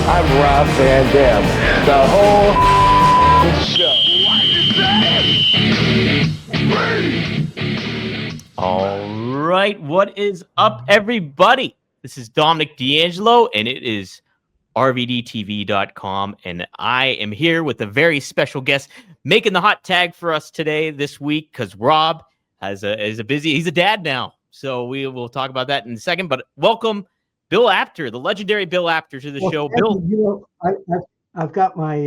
I'm Rob Van Dam. The whole show. All right, what is up, everybody? This is Dominic D'Angelo, and it is RVDTV.com, and I am here with a very special guest making the hot tag for us today, this week, because Rob is a busy, he's a dad now, so we will talk about that in a second, but welcome Bill Apter, the legendary Bill Apter, to the show. Bill. I've got my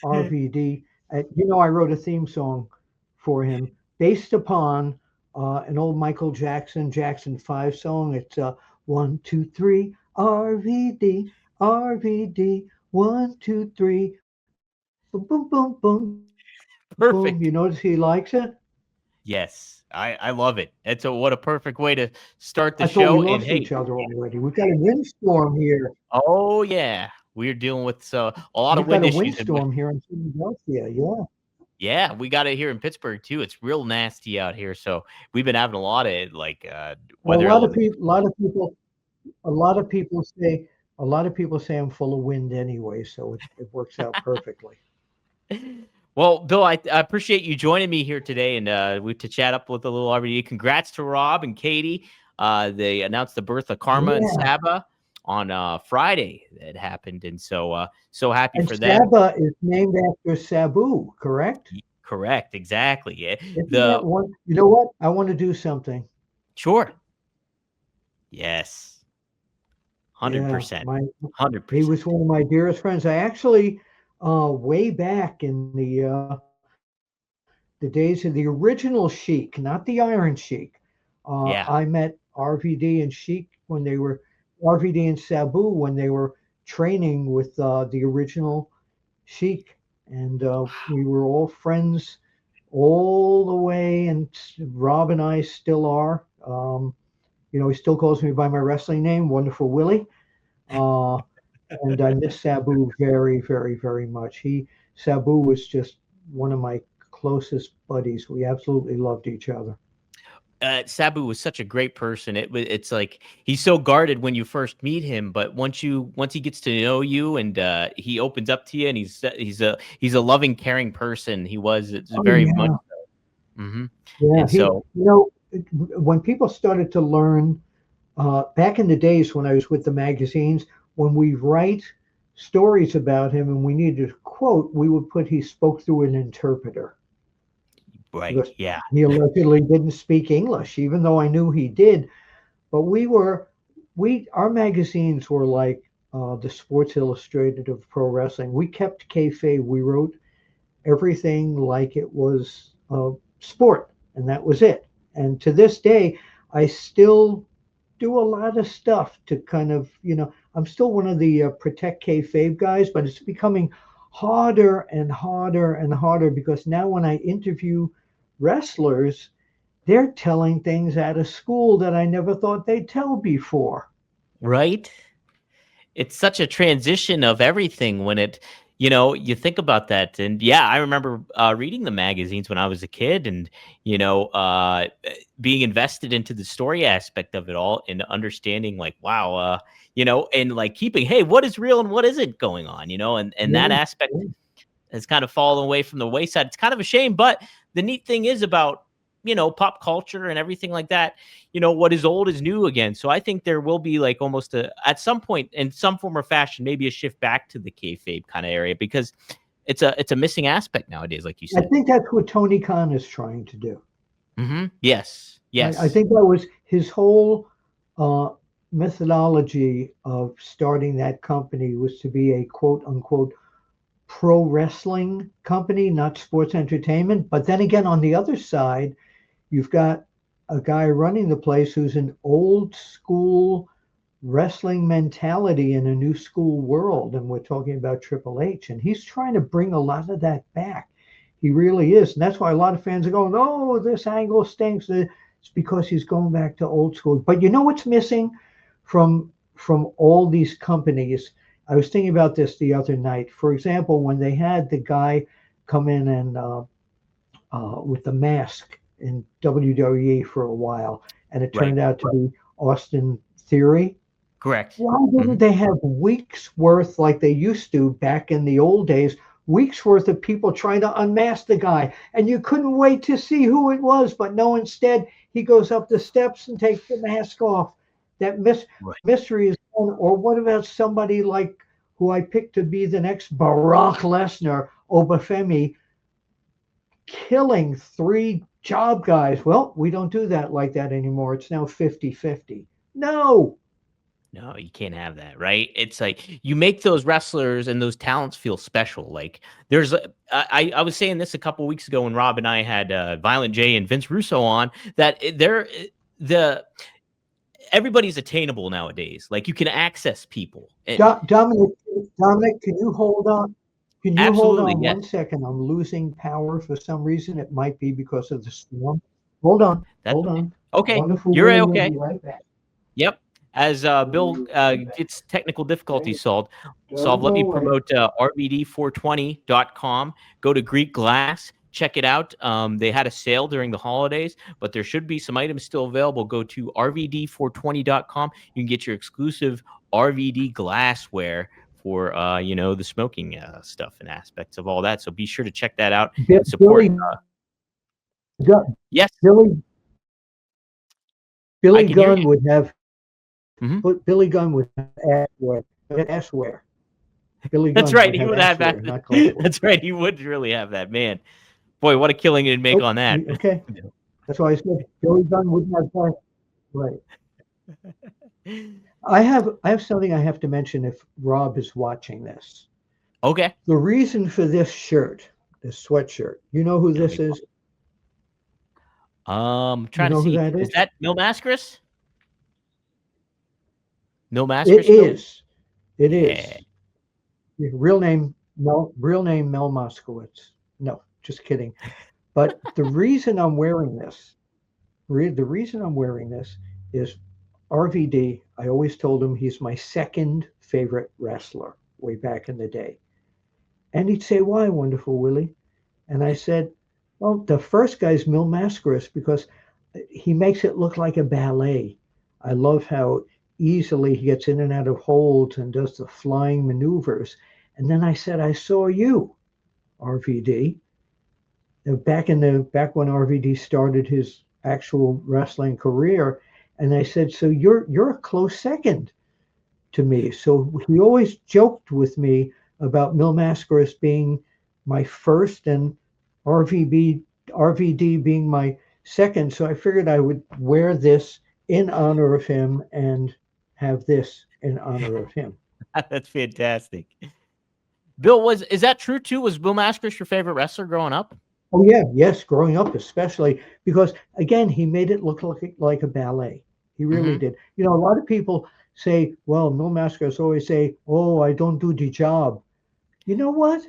RVD. I wrote a theme song for him based upon an old Michael Jackson 5 song. It's 1, 2, 3, RVD, RVD, 1, 2, 3, boom, boom, boom, boom. Perfect. Boom. You notice he likes it? Yes, I love it. What a perfect way to start the I show. thought we lost each other already. We've got a windstorm here. Oh yeah, we're dealing with a lot of We've got wind a issues. windstorm here in Philadelphia. Yeah. Yeah, we got it here in Pittsburgh too. It's real nasty out here, so we've been having a lot of Well, weather. a lot of people say I'm full of wind anyway, so it works out perfectly. Well, Bill, I appreciate you joining me here today, and we to chat up with a little RVD. Congrats to Rob and Katie. They announced the birth of Karma and Saba on Friday. That happened, and so happy for them. Saba is named after Sabu, correct? Correct, exactly. Yeah. You know what? I want to do something. Sure. Yes. 100%. 100%. He was one of my dearest friends. I actually, way back in the days of the original Sheik, not the Iron Sheik. I met RVD and Sheik when they were RVD and Sabu when they were training with the original Sheik, and we were all friends all the way. And Rob and I still are. He still calls me by my wrestling name, Wonderful Willie. And I miss Sabu very, very, very much. Sabu was just one of my closest buddies. We absolutely loved each other. Sabu was such a great person. It's like he's so guarded when you first meet him, but once he gets to know you and he opens up to you, and he's a loving, caring person. He was. It's very much. So. Mm-hmm. Yeah. When people started to learn back in the days when I was with the magazines, when we write stories about him and we needed a quote, we would put he spoke through an interpreter. Right. Because yeah. He allegedly didn't speak English, even though I knew he did. But our magazines were like the Sports Illustrated of pro wrestling. We kept kayfabe. We wrote everything like it was sport, and that was it. And to this day, I still do a lot of stuff to kind of, I'm still one of the protect kayfabe guys, but it's becoming harder and harder and harder because now when I interview wrestlers, they're telling things out of school that I never thought they'd tell before. Right? It's such a transition of everything when you think about that. And yeah, I remember reading the magazines when I was a kid and, being invested into the story aspect of it all and understanding like, wow, and like keeping, hey, what is real and what isn't going on, and that aspect has kind of fallen away from the wayside. It's kind of a shame, but the neat thing is about, pop culture and everything like that, what is old is new again. So I think there will be like almost at some point in some form or fashion, maybe a shift back to the kayfabe kind of area because it's a missing aspect nowadays, like you said. I think that's what Tony Khan is trying to do. Mm-hmm. Yes. I think that was his whole methodology of starting that company was to be a quote unquote pro wrestling company, not sports entertainment. But then again, on the other side, you've got a guy running the place who's an old school wrestling mentality in a new school world. And we're talking about Triple H, and he's trying to bring a lot of that back. He really is. And that's why a lot of fans are going, oh, this angle stinks. It's because he's going back to old school. But you know what's missing from all these companies? I was thinking about this the other night. For example, when they had the guy come in and with the mask in WWE for a while, and it turned out to be Austin Theory. Correct. Why didn't they have weeks worth like they used to back in the old days? Weeks worth of people trying to unmask the guy, and you couldn't wait to see who it was. But no, instead he goes up the steps and takes the mask off. That Right. mystery is gone. Or what about somebody like who I picked to be the next Barack Lesnar, Obafemi, killing 3 job guys? Well, we don't do that like that anymore. It's now 50-50. No. No, you can't have that, right? It's like you make those wrestlers and those talents feel special. Like I was saying this a couple weeks ago when Rob and I had Violent J and Vince Russo on, that everybody's attainable nowadays. Like you can access people. Dominic, can you hold on? Can you hold Absolutely, on yes. 1 second? I'm losing power for some reason. It might be because of the storm. Hold on. That's Hold on. okay. Wonderful You're Willie will okay. be right back. Yep. As Bill gets technical difficulties solved, Don't let go me away. promote RVD420.com. Go to Greek Glass. Check it out. They had a sale during the holidays, but there should be some items still available. Go to RVD420.com. You can get your exclusive RVD glassware for the smoking stuff and aspects of all that. So be sure to check that out and support. Yes, Billy I can hear Gunn you. would have Mhm. Billy Gunn would have assware. Billy That's Gunn right. would He have would have assware, that. not cuss words. That's right. He would really have that, man. Boy, what a killing it'd make Oh, on that. okay. That's why I said Billy Gunn wouldn't have that. Right. I have something I have to mention if Rob is watching this. Okay. The reason for this shirt, this sweatshirt, you know who this is? Trying You to know who see. that Is is? that Mil Mascaris? Mil It Mascaris? is. It Yeah. is. Real name Mel Moskowitz. No, just kidding. But the reason I'm wearing this, the reason I'm wearing this is RVD. I always told him he's my second favorite wrestler way back in the day. And he'd say, "Why, wonderful Willie?" And I said, "Well, the first guy's Mil Mascaris because he makes it look like a ballet. I love how easily he gets in and out of holds and does the flying maneuvers." And then I said, "I saw you, RVD, back when RVD started his actual wrestling career." And I said, "So you're a close second to me." So he always joked with me about Mil Mascaris being my first and RVD being my second. So I figured I would wear this in honor of him and have this in honor of him. That's fantastic. Bill, is that true too? Was Bill Mascaris your favorite wrestler growing up? Oh yeah, yes, growing up especially because again he made it look like a ballet. He really Hmm. did. You know, a lot of people say, well, Mil Mascaris always say, "Oh, I don't do the job." You know what?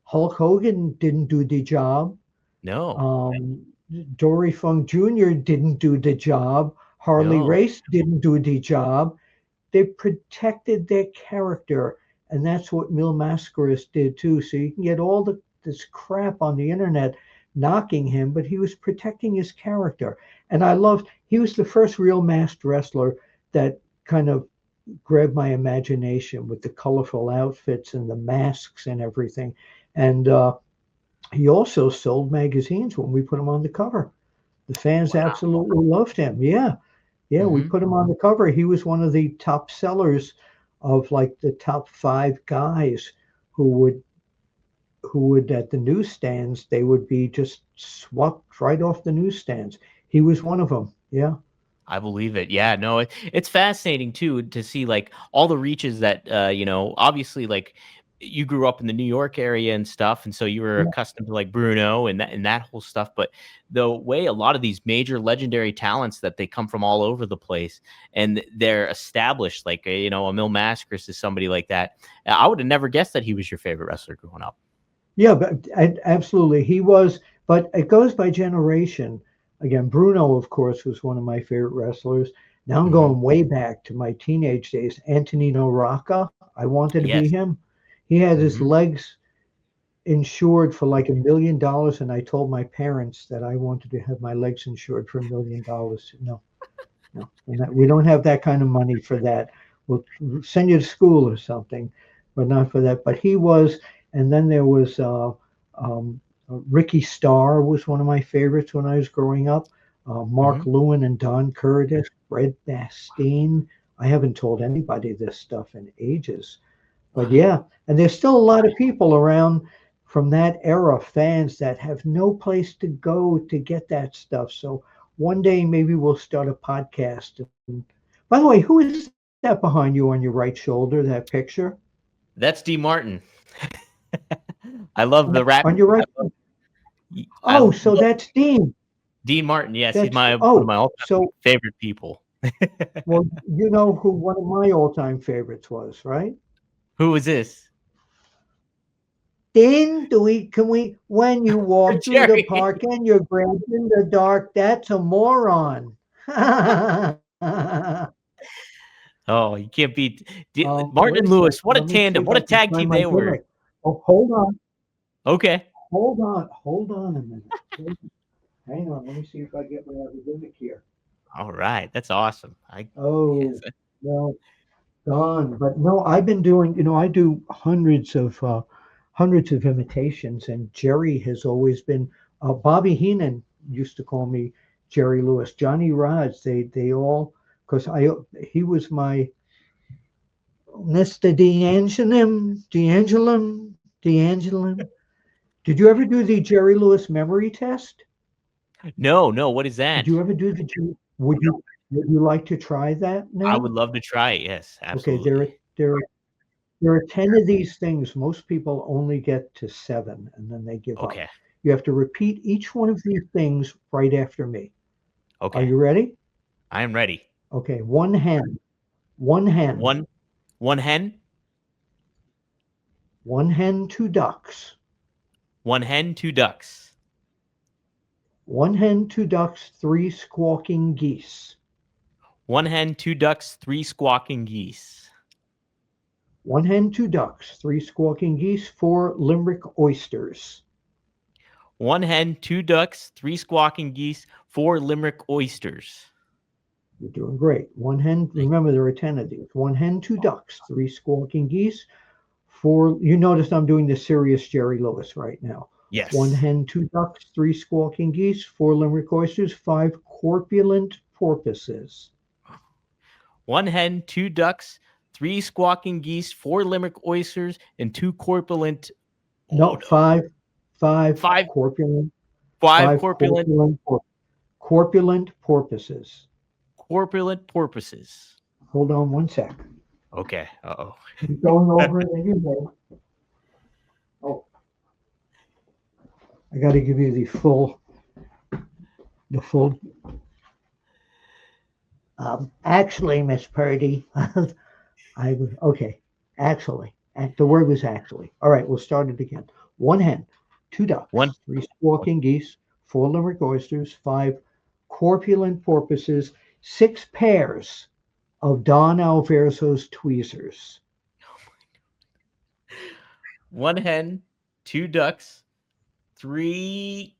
Hulk Hogan didn't do the job. No. Um, Dory Funk Jr. didn't do the job. Harley No. Race didn't do the job. They protected their character, and that's what Mil Mascaris did too. So you can get all this crap on the internet knocking him, but he was protecting his character. And I loved he was the first real masked wrestler that kind of grabbed my imagination with the colorful outfits and the masks and everything. And he also sold magazines when we put him on the cover. The fans absolutely loved him. Yeah. Yeah, we Hmm. put him on the cover. He was one of the top sellers of like the top 5 guys who would at the newsstands, they would be just swapped right off the newsstands. He was one of them. Yeah. I believe it. Yeah, no, it's fascinating too to see like all the reaches that obviously like you grew up in the New York area and stuff, and so you were Yeah. accustomed to like Bruno and that whole stuff. But the way a lot of these major legendary talents that they come from all over the place and they're established, like a Mil Mascaris is somebody like that. I would have never guessed that he was your favorite wrestler growing up. Yeah, but absolutely. He was, but it goes by generation. Again, Bruno, of course, was one of my favorite wrestlers. Now I'm Hmm. going way back to my teenage days. Antonino Rocca, I wanted to be Yes. him. He had his Hmm. legs insured for like $1 million, and I told my parents that I wanted to have my legs insured for $1 million. No, no, we don't have that kind of money for that. we'll send you to school or something, but not for that. But he was, and then there was Ricky Starr was one of my favorites when I was growing up. Mark Mhm. Lewin and Don Curtis, Fred Bastine. I haven't told anybody this stuff in ages, but Wow. yeah, and there's still a lot of people around from that era, fans that have no place to go to get that stuff. So one day maybe we'll start a podcast. And by the way, who is that behind you on your right shoulder? That picture That's D Martin. I love the rap. on your right. I Oh, love so that's Dean. Dean Martin. Yes, he's That's my one of oh, my all-time so favorite people. well, you know who one of my all-time favorites was, right? Who is this? Dean, can we when you walk through the Jerry. park and you're grabbed in the dark, that's a moron. Oh, you can't beat Martin Wait and a Lewis. second. What a Let me see tandem! if What I a can tag find team my they were. gimmick. Oh, hold on a minute. Hang on, let me see if I get my other gimmick here. All right, that's awesome. I Oh, yes. no, gone. But no, I've been doing, I do hundreds of imitations, and Jerry has always been. Bobby Heenan used to call me Jerry Lewis. Johnny Rods, they all, because he was my Mr. D'Angelim. Did you ever do the Jerry Lewis memory test? No, no. What is Did that? you ever do the? Would you like to try that I would now? love to try it. Yes, Okay, absolutely. there are 10 of these things. Most people only get to 7 and then they give up. Okay. You have to repeat each one of these things right after me. Are Okay. you ready? I am ready. Okay, one hen, One one hen, one hen, two ducks, one hen, two ducks. one hen, two ducks, three squawking geese, One hen, two ducks, three squawking geese. one hen, two ducks, three squawking geese, four limerick oysters. One hen, two ducks, three squawking geese, four limerick oysters. You're doing great. One hen, remember there are 10 of these. One hen, two ducks, three squawking geese, four. You notice I'm doing the serious Jerry Lewis right now. One Yes. hen, two ducks, three squawking geese, four limerick oysters, five corpulent porpoises. One hen, two ducks, three squawking geese, four limerick oysters, and two corpulent. Oh No, no. five Five corpulent, five five corpulent corpulent porpoises. corpulent porpoises. Hold on one sec. Okay. Uh-oh. Keep going over it in your head. Oh, I got to give you the full. Actually, Miss Purdy, I was okay. Actually, the word was actually. All right, we'll start it again. One hen, two One. ducks, three squawking geese, four limerick oysters, five corpulent porpoises, six pairs of Don Alverso's tweezers. One hen, two ducks, three.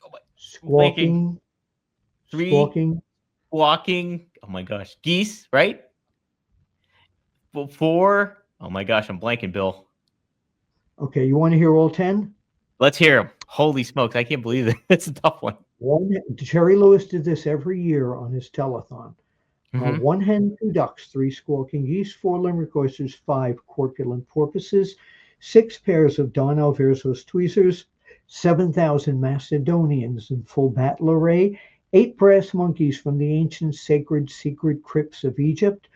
Oh my, I'm blanking. Squawking, Three squawking. squawking. Oh my gosh, geese, right? Four. Oh my gosh, I'm blanking, Bill. Okay, you want to hear all 10? Let's hear them. Holy smokes, I can't believe it. It's a tough one. Jerry Lewis did this every year on his telethon. Mm-hmm. One hen, two ducks, three squawking geese, four limerick oysters, five corpulent porpoises, six pairs of Don Alverso's tweezers, 7,000 Macedonians in full battle array, eight brass monkeys from the ancient sacred secret crypts of Egypt,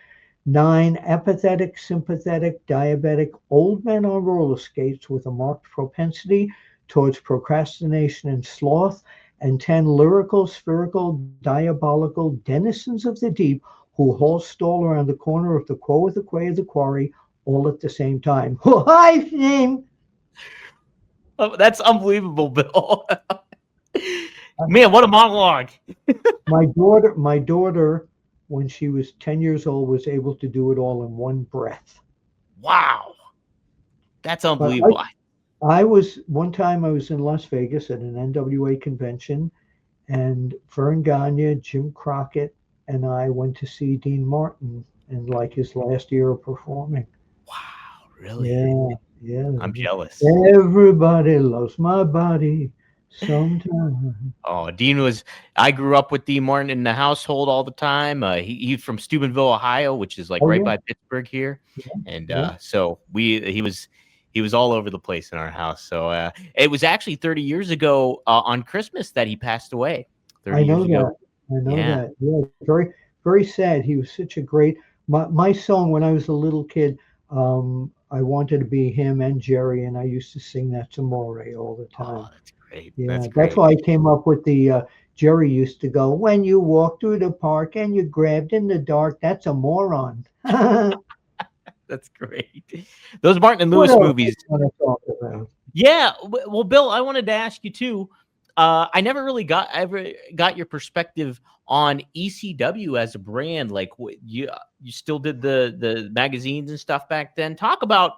nine apathetic, sympathetic, diabetic old men on roller skates with a marked propensity towards procrastination and sloth, and 10 lyrical, spherical, diabolical denizens of the deep who haul stall around the corner of the quo of the quay of the quarry all at the same time. Hi, name. Oh, that's unbelievable, Bill. Man, what a monologue. My daughter, when she was 10 years old, was able to do it all in one breath. Wow. That's But unbelievable. one time I was in Las Vegas at an NWA convention, and Vern Gagne, Jim Crockett, and I went to see Dean Martin and like his last year of performing. Wow, really? Yeah, yeah. I'm jealous. Everybody loves my body sometimes. Oh, Dean was. I grew up with Dean Martin in the household all the time. He's from Steubenville, Ohio, which is like Oh right yeah, by Pittsburgh here, and yeah. so he was all over the place in our house. So it was actually 30 years ago on Christmas that he passed away. I 30 know years that. ago. I know Yeah. that. Yeah, very, very sad. He was such a great. My song when I was a little kid, I wanted to be him and Jerry, and I used to sing that to Morey all the Oh, time. that's great. That's Yeah, that's great. why I came up with the Jerry used to go, when you walk through the park and you grabbed in the dark, that's a moron. What That's great. Those Martin and else Lewis do you movies. want to talk about? Yeah. Well, Bill, I wanted to ask you too. I never really got your perspective on ECW as a brand. Like, you still did the magazines and stuff back then. Talk about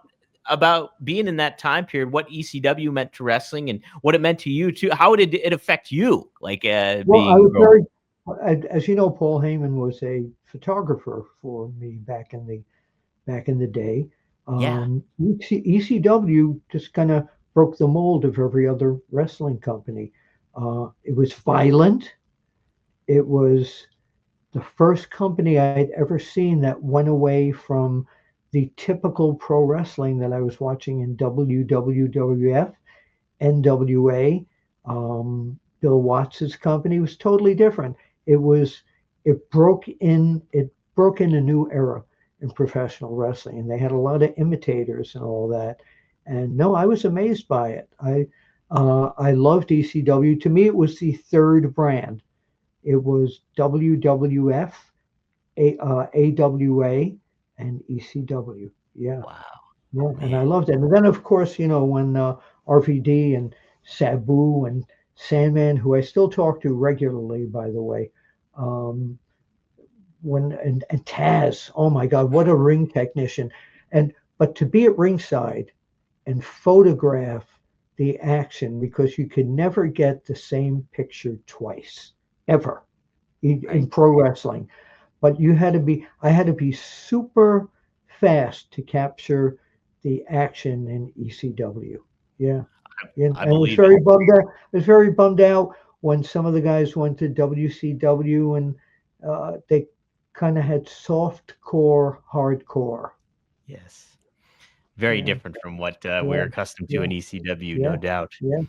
being in that time period, what ECW meant to wrestling and what it meant to you too. How did it affect you? Like, Well, I being was growing. very, as you know, Paul Heyman was a photographer for me back in the day. Yeah. ECW just kind of broke the mold of every other wrestling company. It was violent. It was the first company I'd ever seen that went away from the typical pro wrestling that I was watching in WWF, NWA. Bill Watts's company was totally different. It was it broke in a new era in professional wrestling, and they had a lot of imitators and all that. And no, I was amazed by it. I loved ECW. To me, it was the third brand. It was WWF, AWA, and ECW. Yeah, Wow, yeah, and I man. loved it. And then, of course, when RVD and Sabu and Sandman, who I still talk to regularly, by the way, um, and Taz. Oh my God, what a ring technician! And but to be at ringside and photograph the action because you could never get the same picture twice ever in Right. pro wrestling. But I had to be super fast to capture the action in ECW. Yeah. And I I was believe it. very bummed out. I was very bummed out when some of the guys went to WCW and they kind of had soft core, hardcore. Yes. Very Yeah, different from what we're yeah, accustomed to yeah, in ECW, no yeah, doubt. yeah,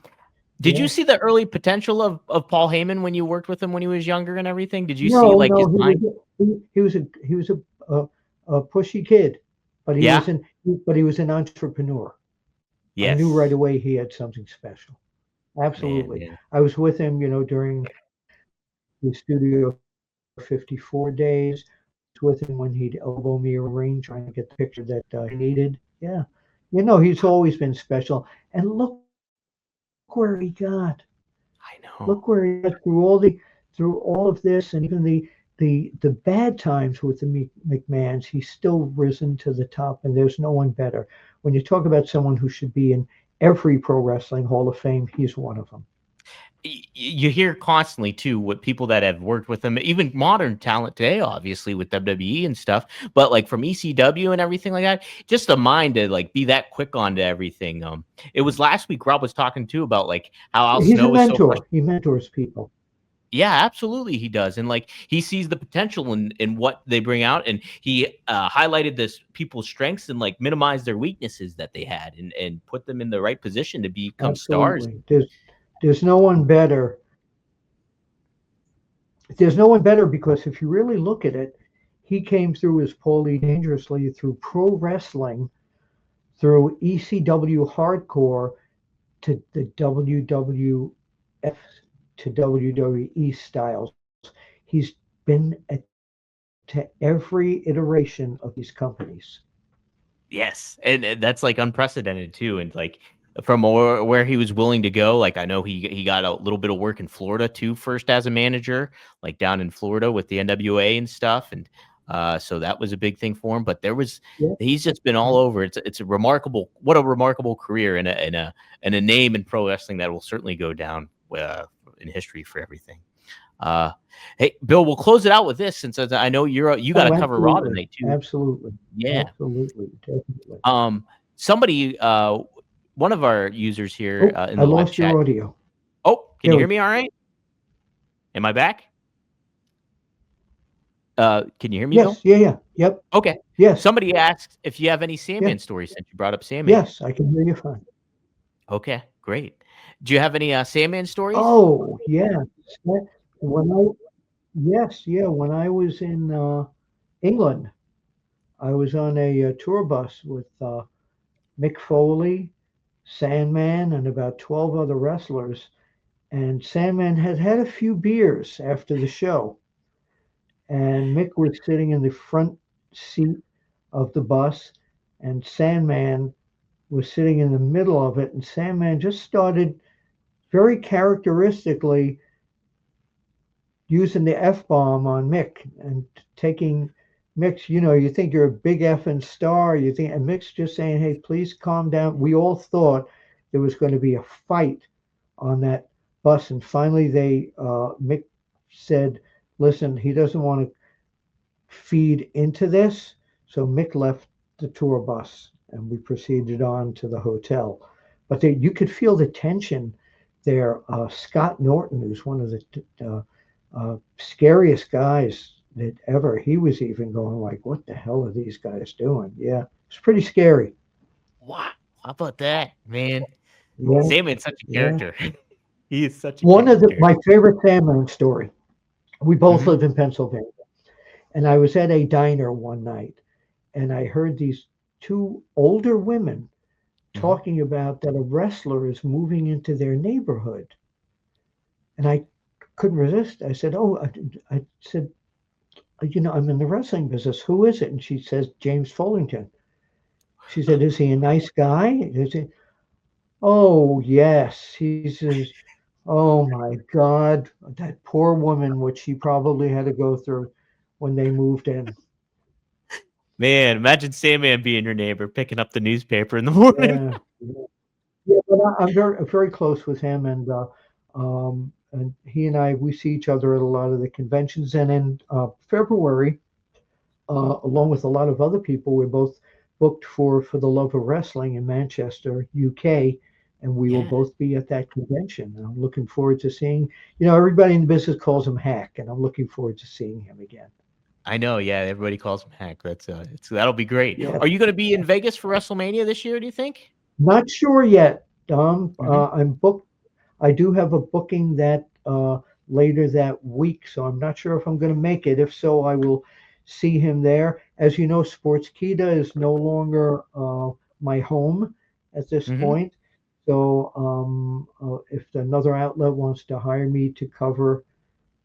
Did you yeah. see the early potential of Paul Heyman when you worked with him when he was younger and everything? Did you see No, like no, his mind? he was a pushy kid, but he Yeah. was an but he was an entrepreneur. I knew right Yes. away he had something special. Man. Absolutely. Yeah. I was with him, during the Studio 54 days. I was with him when he'd elbow me around the ring trying to get the picture that he needed. Yeah. He's always been special. And look where he got. I Look know. where he got through all of this, and even the bad times with the McMahons, he's still risen to the top, and there's no one better. When you talk about someone who should be in every pro wrestling Hall of Fame, he's one of them. You hear constantly too what people that have worked with him, even modern talent today, obviously with WWE and stuff, but like from ECW and everything like that, just the mind to like be that quick onto everything. It was last week Rob was talking too about like how Al He's a Snow is so frustrated. mentor. He mentors people. Yeah, absolutely, he does, and like he sees the potential in what they bring out, and he highlighted this people's strengths and like minimized their weaknesses that they had, and put them in the right position to become stars. Absolutely. There's no one better. There's no one better because if you really look at it, he came through as Paulie Dangerously through pro wrestling, through ECW hardcore to the WWF to WWE styles. He's been to every iteration of these companies. Yes, and that's like unprecedented too, and like from where he was willing to go. Like I know he got a little bit of work in Florida too, first as a manager, like down in Florida with the NWA and stuff, and so that was a big thing for him. But Yeah, he's just been all yeah. over. It's a remarkable, what a remarkable career and a name in pro wrestling that will certainly go down in history for everything. Hey, Bill, we'll close it out with this since I know you got to cover Raw Absolutely. tonight too. Absolutely. Yeah. Absolutely. Definitely. Somebody, one of our users here in I the live lost chat. your audio. Oh, can you hear me all right? Am I back? Can you hear me, Bill? Yes. Yeah. Yep. Okay. Yes. Somebody asked if you have any Sandman stories since you brought up Sandman. Yes, I can hear you fine. Okay, great. Do you have any Sandman stories? Oh, yeah. When I was in England, I was on a tour bus with Mick Foley, Sandman, and about 12 other wrestlers. And Sandman had had a few beers after the show. And Mick was sitting in the front seat of the bus, and Sandman was sitting in the middle of it. And Sandman just started very characteristically using the F bomb on Mick and taking Mick's, you think you're a big effing star. You think, and Mick's just saying, hey, please calm down. We all thought there was going to be a fight on that bus. And finally, Mick said, listen, he doesn't want to feed into this. So Mick left the tour bus and we proceeded on to the hotel. But you could feel the tension there. Scott Norton, who's one of the scariest guys that ever, he was even going like, what the hell are these guys doing? Yeah, it's pretty scary. Wow. How about that, man? Yeah, Sandman's such a character. He is such a one character. of my favorite Sandman story. We both live in Pennsylvania, and I was at a diner one night, and I heard these two older women talking about that a wrestler is moving into their neighborhood, and I couldn't resist. I said, "Oh," I said, I'm in the wrestling business. Who is it? And she says, James Fullington. She said, is he a nice guy? Is he? Oh, yes. He says, oh my God, that poor woman, what she probably had to go through when they moved in. Man, imagine Sandman being your neighbor, picking up the newspaper in the morning. Yeah, but I'm very close with him, and he and I, we see each other at a lot of the conventions. And in February, along with a lot of other people, we're both booked for the Love of Wrestling in Manchester, UK, and we will both be at that convention. And I'm looking forward to seeing. Everybody in the business calls him Hack, and I'm looking forward to seeing him again. I know, yeah. Everybody calls him Hack. That'll be great. Yeah. Are you going to be in Vegas for WrestleMania this year? Do you think? Not sure yet, Dom. I'm booked. I do have a booking that later that week, so I'm not sure if I'm going to make it. If so, I will see him there. As you know, Sportskeeda is no longer my home at this point. So if another outlet wants to hire me to cover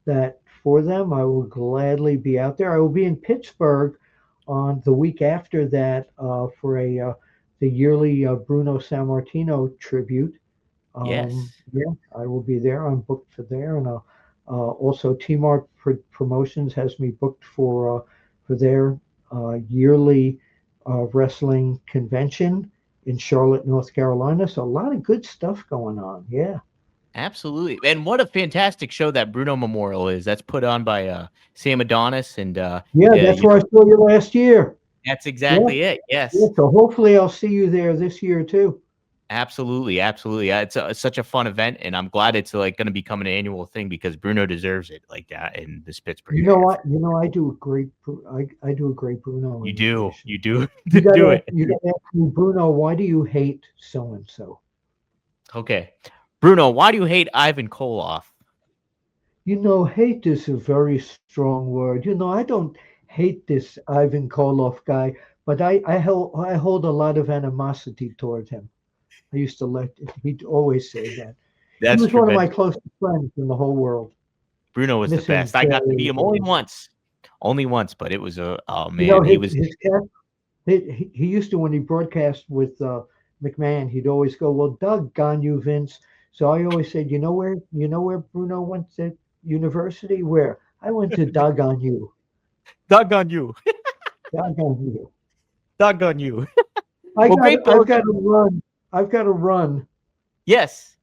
that for them, I will gladly be out there. I will be in Pittsburgh on the week after that for the yearly Bruno Sammartino tribute. Yes. Yeah, I will be there. I'm booked for there, and also T-Mart Promotions has me booked for their yearly wrestling convention in Charlotte, North Carolina. So a lot of good stuff going on. Yeah. Absolutely. And what a fantastic show that Bruno Memorial is. That's put on by Sam Adonis and that's where I saw you last year. That's exactly it. Yes. Yeah, so hopefully I'll see you there this year too. Absolutely. It's such a fun event, and I'm glad it's going to become an annual thing because Bruno deserves it like that in this Pittsburgh area. What? I do a great. I do a great Bruno. You do. You do gotta, it. You got to ask me, Bruno, why do you hate so and so? Okay, Bruno, why do you hate Ivan Koloff? Hate is a very strong word. I don't hate this Ivan Koloff guy, but I hold a lot of animosity toward him. I used to he'd always say that. He was one of my closest friends in the whole world. Bruno was the best. I got to meet him only once, but it was oh man, he was. He used to, when he broadcast with McMahon, he'd always go, "Well, doggone you, Vince." So I always said, "You know where Bruno went to university? Where? I went to doggone you." Doggone you. Doggone you. Doggone you. I've got to run. I've got to run. Yes.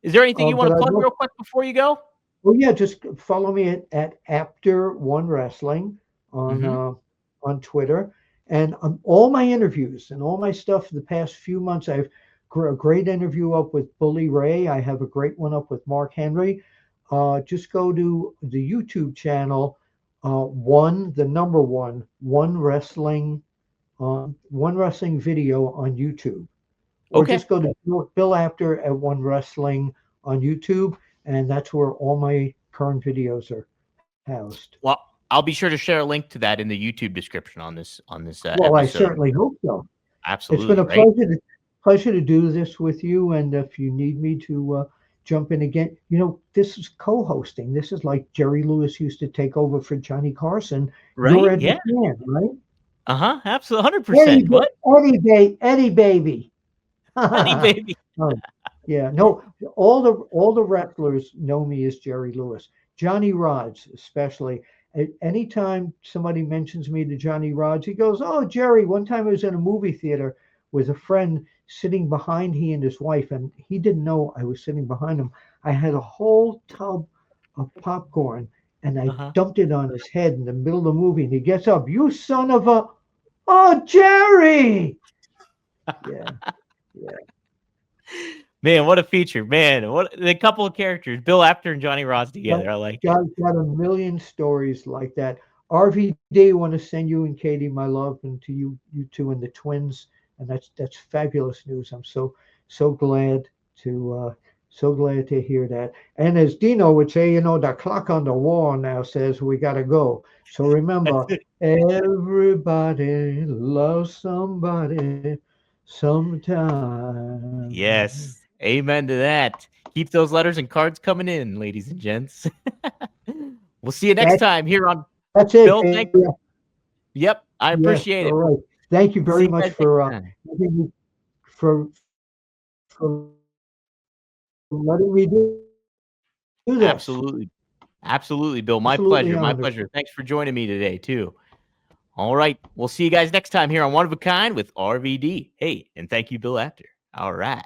Is there anything you want to plug real quick before you go? Oh yeah, just follow me at Apter One Wrestling Mm-hmm. on Twitter, and all my interviews and all my stuff. The past few months, I've a great interview up with Bully Ray. I have a great one up with Mark Henry. Just go to the YouTube channel, the number one wrestling one wrestling video on YouTube, or Okay. just go to Bill Apter at One Wrestling on YouTube, and that's where all my current videos are housed. Well, I'll be sure to share a link to that in the YouTube description on this Well, I episode. certainly hope so. It's been Absolutely, a right? pleasure to do this with you, and if you need me to jump in again, this is co-hosting. This is like Jerry Lewis used to take over for Johnny Carson. You're Right? Ed Yeah. McMahon, right? Absolutely. Eddie, 100%. What? Eddie baby. Honey baby. Oh, yeah, no, all the wrestlers know me as Jerry Lewis. Johnny Rods, especially. Anytime somebody mentions me to Johnny Rods, he goes, "Oh, Jerry." One time I was in a movie theater with a friend sitting behind he and his wife, and he didn't know I was sitting behind him. I had a whole tub of popcorn, and I Uh-huh. dumped it on his head in the middle of the movie, and he gets up, "You son of a, oh, Jerry!" Yeah, yeah. Man, what a feature. Man, what a couple of characters. Bill Apter and Johnny Ross Got, together. I like it. got a million stories like that. RVD, want to send you and Katie my love, and to you two and the twins, and that's fabulous news. I'm so glad to hear that. And as Dino would say, the clock on the wall now says we gotta go. So That's remember, it. everybody loves somebody sometime. Yes. Amen to that. Keep those letters and cards coming in, ladies and gents. We'll see you next That time here on that's it, Bill. baby. Yep. I Yes, appreciate all it. right. Thank you See very you much guys next for time. letting me for letting me do this. Absolutely. Absolutely, Bill. My Absolutely pleasure. My honored. pleasure. Thanks for joining me today, too. All right. We'll see you guys next time here on One of a Kind with RVD. Hey, and thank you, Bill Apter. All right.